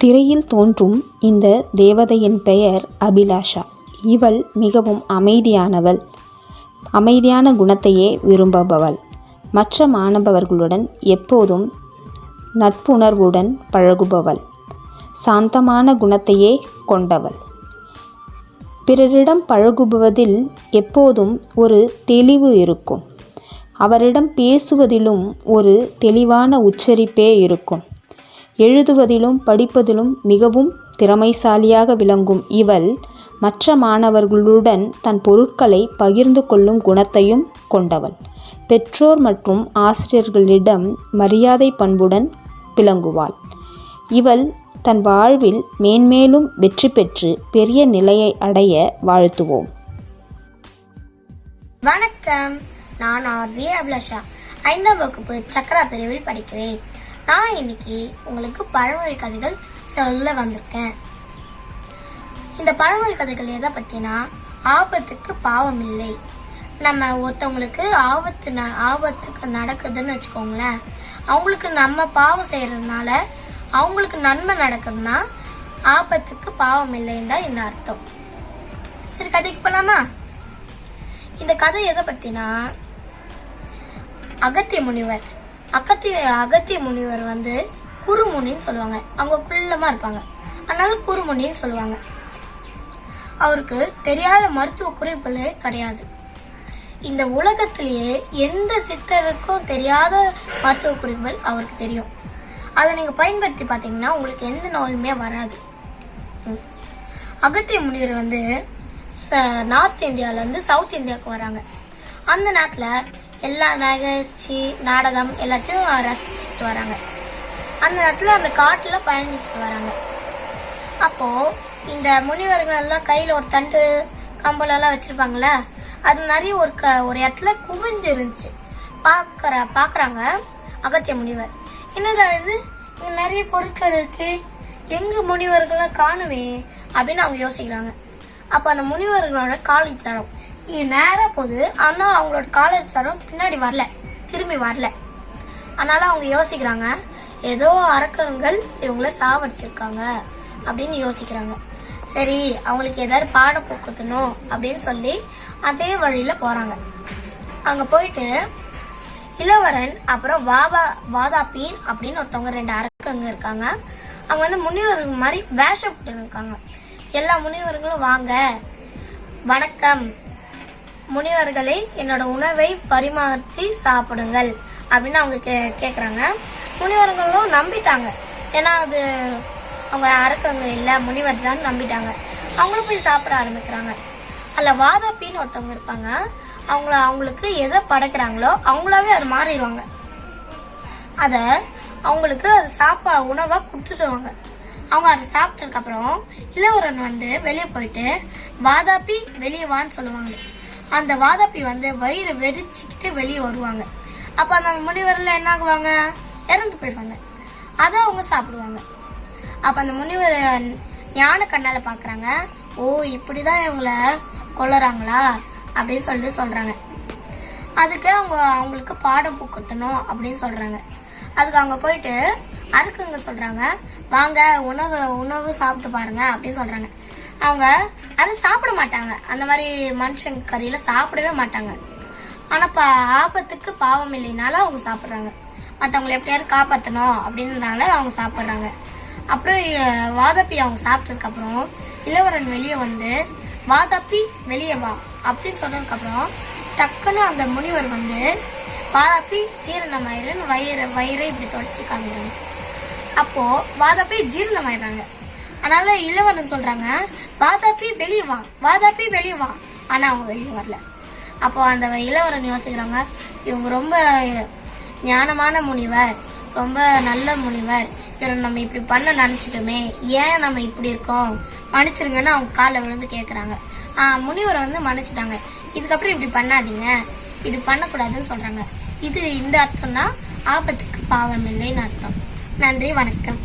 திரையில் தோன்றும் இந்த தேவதையின் பெயர் அபிலாஷா. இவள் மிகவும் அமைதியானவள். அமைதியான குணத்தையே விரும்புபவள். மற்ற மாணவர்களுடன் எப்போதும் நட்புணர்வுடன் பழகுபவள். சாந்தமான குணத்தையே கொண்டவள். பிறரிடம் பழகுவதில் எப்போதும் ஒரு தெளிவு இருக்கும். அவரிடம் பேசுவதிலும் ஒரு தெளிவான உச்சரிப்பே இருக்கும். எழுதுவதிலும் படிப்பதிலும் மிகவும் திறமைசாலியாக விளங்கும் இவள் மற்ற மாணவர்களுடன் தன் பொருட்களை பகிர்ந்து கொள்ளும் குணத்தையும் கொண்டவள். பெற்றோர் மற்றும் ஆசிரியர்களிடம் மரியாதை பண்புடன் விளங்குவாள். இவள் தன் வாழ்வில் மேன்மேலும் வெற்றி பெற்று பெரிய நிலையை அடைய வாழ்த்துவோம். வணக்கம், நான் ஆர்வி அபிலாஷா 5ஆம் வகுப்பு சக்கரா பிரிவில் படிக்கிறேன். நான் இன்னைக்கு உங்களுக்கு பழமொழி கதைகள் சொல்ல வந்திருக்கேன். இந்த பழமொழி கதைகள் எதை பத்தினா, ஆபத்துக்கு பாவம் இல்லை. நம்ம ஒருத்தவங்களுக்கு ஆபத்துக்கு நடக்குதுன்னு வச்சுக்கோங்களேன், அவங்களுக்கு நம்ம பாவம் செய்யறதுனால அவங்களுக்கு நன்மை நடக்குதுன்னா ஆபத்துக்கு பாவம் இல்லைன்னு தான் இந்த அர்த்தம். சரி, கதைக்கு போலாமா? இந்த கதை எதை பத்தினா, அகத்திய முனிவர் வந்து குருமுனின்னு சொல்லுவாங்க. அவங்க குள்ளமா இருப்பாங்க, அதனால குருமுனின்னு சொல்லுவாங்க. அவருக்கு தெரியாத மருத்துவ குறிப்புகளே கிடையாது. இந்த உலகத்திலேயே எந்த சித்தருக்கும் தெரியாத மருத்துவ குறிப்புகள் அவருக்கு தெரியும். அதை நீங்க பயன்படுத்தி பாத்தீங்கன்னா உங்களுக்கு எந்த நோயுமே வராது. அகத்திய முனிவர் வந்து நார்த் இந்தியால இருந்து சவுத் இந்தியாவுக்கு வராங்க. அந்த நேரத்துல எல்லா நிகழ்ச்சி நாடகம் எல்லாத்தையும் ரசிச்சுட்டு வராங்க. அந்த நேரத்துல அந்த காட்டுல பயணிச்சுட்டு வராங்க. அப்போ இந்த முனிவர்கள் எல்லாம் கையில ஒரு தண்டு கம்பளெல்லாம் வச்சிருப்பாங்களே, அது நிறைய ஒரு இடத்துல குவிஞ்சு இருந்துச்சு. பாக்குறாங்க அகத்திய முனிவர், என்னடா இது, இங்க நிறைய பொருட்கள் இருக்கு, எங்க முனிவர்கள்லாம் காணுமே அப்படின்னு அவங்க யோசிக்கிறாங்க. அப்ப அந்த முனிவர்களோட கால் தரம் நேரா போகுது. ஆனா அவங்களோட காலேஜ் பின்னாடி வரல, திரும்பி வரல. அதனால அவங்க யோசிக்கிறாங்க, ஏதோ அரக்கர்கள் இவங்கள சாவடிச்சிருக்காங்க அப்படின்னு யோசிக்கிறாங்க. சரி, அவங்களுக்கு ஏதாவது பாடம் போக்கணும் அப்படின்னு சொல்லி அதே வழியில போறாங்க. அங்க போயிட்டு இளவரன் அப்புறம் வாதாபீன் அப்படின்னு ஒருத்தவங்க 2 அரக்கங்க இருக்காங்க. அவங்க வந்து முனிவர்கள் மாதிரி வேஷம் போட்டு இருக்காங்க. எல்லா முனிவர்களும் வாங்க, வணக்கம் முனிவர்களே, என்னோட உணவை பரிமாற்றி சாப்பிடுங்கள் அப்படின்னு அவங்க கேக்குறாங்க. முனிவர்களும் நம்பிட்டாங்க. ஏன்னா அது அவங்க அரக்கங்க இல்ல, முனிவர் தான் நம்பிட்டாங்க. அவங்களும் போய் சாப்பிட ஆரம்பிக்கிறாங்க. அதுல வாதாபின்னு ஒருத்தவங்க இருப்பாங்க. அவங்களுக்கு எதை படைக்கிறாங்களோ அவங்களாவே அது மாறிடுவாங்க. அத அவங்களுக்கு அது உணவா கொடுத்துடுவாங்க. அவங்க அதை சாப்பிட்டதுக்கு அப்புறம் இளவரன் வந்து வெளியே போயிட்டு வாதாபி வெளியே வான்னு சொல்லுவாங்க. அந்த வாதாபி வந்து வயிறு வெடிச்சுக்கிட்டு வெளியே வருவாங்க. அப்ப அந்த முனிவர்ல என்ன ஆகுவாங்க, இறந்து போயிடுவாங்க. அதை அவங்க சாப்பிடுவாங்க. அப்ப அந்த முனிவர் ஞான கண்ணால பாக்குறாங்க, ஓ இப்படிதான் இவங்களை கொல்லுறாங்களா அப்படின்னு சொல்றாங்க. அதுக்கு அவங்களுக்கு பாடம் புக்கட்டணும் அப்படின்னு சொல்றாங்க. அதுக்கு அவங்க போயிட்டு அரக்கங்க சொல்றாங்க, வாங்க உணவு சாப்பிட்டு பாருங்க அப்படின்னு சொல்றாங்க. அவங்க அதை சாப்பிட மாட்டாங்க. அந்த மாதிரி மனுஷன் கறியில சாப்பிடவே மாட்டாங்க. ஆனா ஆபத்துக்கு பாவம் இல்லைனால அவங்க சாப்பிடுறாங்க. மற்றவங்களை எப்படியாவது காப்பாற்றணும் அப்படின்றனால அவங்க சாப்பிடுறாங்க. அப்புறம் வாதாபி அவங்க சாப்பிட்டதுக்கு அப்புறம் இளவரன் வெளியே வந்து வாதாபி வெளியே வா அப்படின்னு சொன்னதுக்கு அப்புறம் டக்குன்னு அந்த முனிவர் வந்து வாதாபி ஜீரணமாயிரன்னு வயிறை இப்படி தொடச்சு காமிக்கிறாங்க. அப்போ வாதாபி ஜீரணமாயிடுறாங்க. அதனால இளவரன் சொல்றாங்க, வாதாபி வெளியே வா, வாதாபி வெளியே வா. ஆனா அவங்க வெளியே வரல. அப்போ அந்த இளவரன் யோசிக்கிறாங்க, இவங்க ரொம்ப ஞானமான முனிவர், ரொம்ப நல்ல முனிவர், இவரை நம்ம இப்படி பண்ண நினைச்சிட்டோமே, ஏன் நம்ம இப்படி இருக்கோம், மன்னிச்சிருங்கன்னு அவங்க காலில் விழுந்து கேட்கறாங்க. முனிவரை வந்து மன்னிச்சிட்டாங்க. இதுக்கப்புறம் இப்படி பண்ணாதீங்க, இப்படி பண்ணக்கூடாதுன்னு சொல்றாங்க. இந்த அர்த்தம் தான் ஆபத்துக்கு பாவம் இல்லைன்னு அர்த்தம். நன்றி, வணக்கம்.